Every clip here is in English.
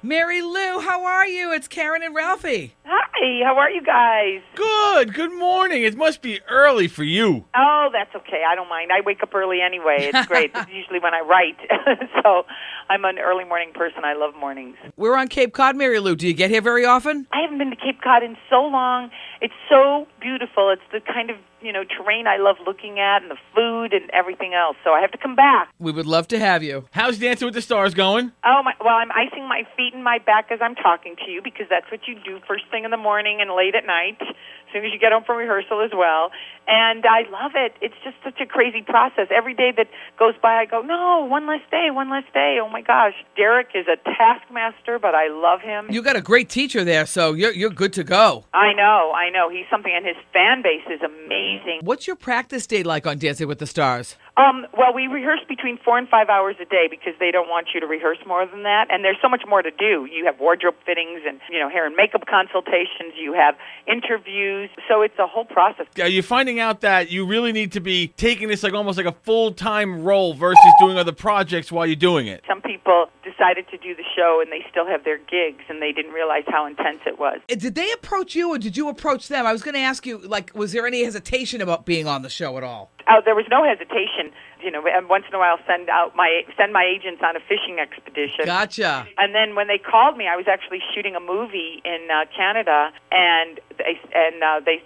Marilu, how are you? It's Karen and Ralphie. Hi, how are you guys? Good. Good morning. It must be early for you. Oh, that's okay. I don't mind. I wake up early anyway. It's great. This is usually when I write. So I'm an early morning person. I love mornings. We're on Cape Cod, Marilu. Do you get here very often? I haven't been to Cape Cod in so long. It's so beautiful. It's the kind of, terrain I love looking at and the food and everything else. So I have to come back. We would love to have you. How's Dancing with the Stars going? Oh, well, I'm icing my feet and my back as I'm talking to you because that's what you do first thing in the morning and late at night, as soon as you get home from rehearsal as well. And I love it. It's just such a crazy process. Every day that goes by, I go, no, one less day, one less day. Oh, my gosh. Derek is a taskmaster, but I love him. You got a great teacher there, so you're good to go. I know. He's something, and his fan base is amazing. What's your practice day like on Dancing with the Stars? Well, we rehearse between 4 and 5 hours a day because they don't want you to rehearse more than that. And there's so much more to do. You have wardrobe fittings and, hair and makeup consultations. You have interviews. So it's a whole process. Are you finding out that you really need to be taking this almost like a full-time role versus doing other projects while you're doing it? Some people decided to do the show and they still have their gigs and they didn't realize how intense it was. Did they approach you or did you approach them? I was going to ask you, was there any hesitation about being on the show at all? There was no hesitation. And once in a while send my agents on a fishing expedition. Gotcha. And then when they called me, I was actually shooting a movie in Canada, and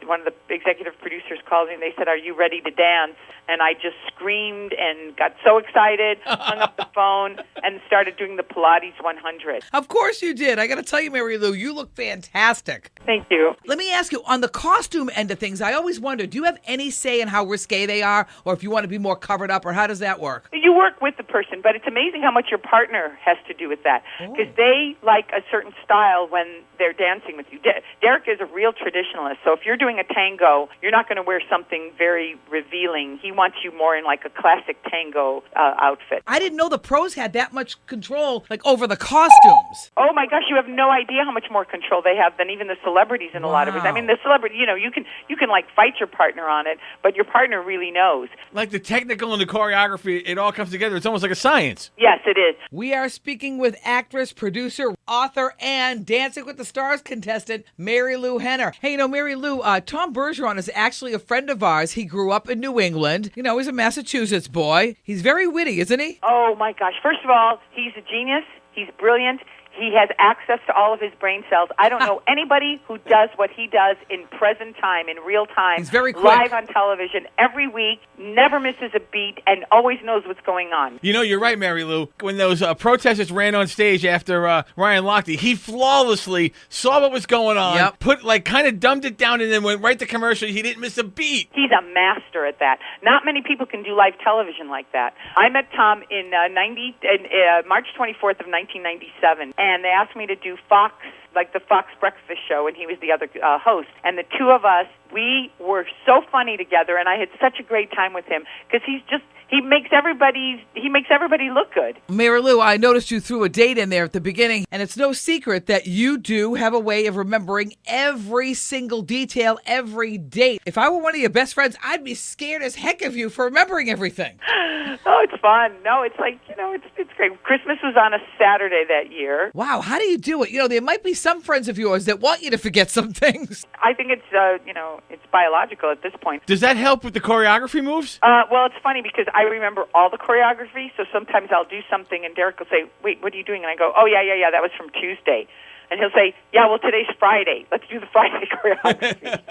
one of the executive producers called me and they said, "Are you ready to dance?" And I just screamed and got so excited, hung up the phone, and started doing the Pilates 100. Of course you did. I got to tell you, Marilu, you look fantastic. Thank you. Let me ask you, on the costume end of things, I always wonder, do you have any say in how risque they are, or if you want to be more covered up, or how does that work? You work with the person, but it's amazing how much your partner has to do with that, because they like a certain style when they're dancing with you. Derek is a real traditionalist, so if you're doing a tango, you're not going to wear something very revealing. He wants you more in like a classic tango outfit. I didn't know the pros had that much control, over the costumes. Oh my gosh, you have no idea how much more control they have than even the celebrities in a lot of it. I mean, the celebrity, you can fight your partner on it, but your partner really knows. Like the technical and the choreography, it all comes together. It's almost like a science. Yes, it is. We are speaking with actress, producer, author, and Dancing with the Stars contestant, Marilu Henner. Hey, Marilu, Tom Bergeron is actually a friend of ours. He grew up in New England. He's a Massachusetts boy. He's very witty, isn't he? Oh, my gosh. First of all, he's a genius. He's brilliant. He has access to all of his brain cells. I don't know anybody who does what he does in present time, in real time. He's very quick. Live on television every week, never misses a beat, and always knows what's going on. You're right, Marilu. When those protesters ran on stage after Ryan Lochte, he flawlessly saw what was going on, kind of dumbed it down, and then went right to commercial. He didn't miss a beat. He's a master at that. Not many people can do live television like that. I met Tom in March 24th of 1997. And they asked me to do Fox, like the Fox breakfast show, and he was the other host. And the two of us, we were so funny together, and I had such a great time with him because he makes everybody look good. Marilu, I noticed you threw a date in there at the beginning, and it's no secret that you do have a way of remembering every single detail, every date. If I were one of your best friends, I'd be scared as heck of you for remembering everything. Oh, it's fun. No, it's like, it's great. Christmas was on a Saturday that year. Wow, how do you do it? There might be some friends of yours that want you to forget some things. I think it's, it's biological at this point. Does that help with the choreography moves? Well, it's funny because I remember all the choreography, so sometimes I'll do something and Derek will say, "Wait, what are you doing?" And I go, "Oh, yeah, that was from Tuesday." And he'll say, "Yeah, well, today's Friday. Let's do the Friday choreography."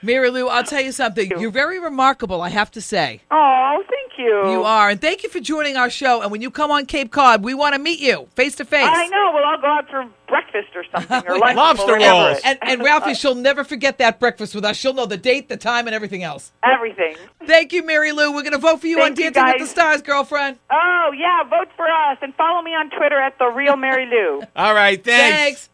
Marilu, I'll tell you something. You're very remarkable, I have to say. Oh, thank you. You are. And thank you for joining our show. And when you come on Cape Cod, we want to meet you face to face. I know. Well, I'll go out for breakfast or something, or lunch. Lobster or whatever. rolls. And Ralphie, she'll never forget that breakfast with us. She'll know the date, the time, and everything else. Everything. Thank you, Marilu. We're going to vote for you on Dancing with the Stars, girlfriend. Oh, yeah, vote for us. And follow me on Twitter at @TheRealMaryLou. All right, thanks.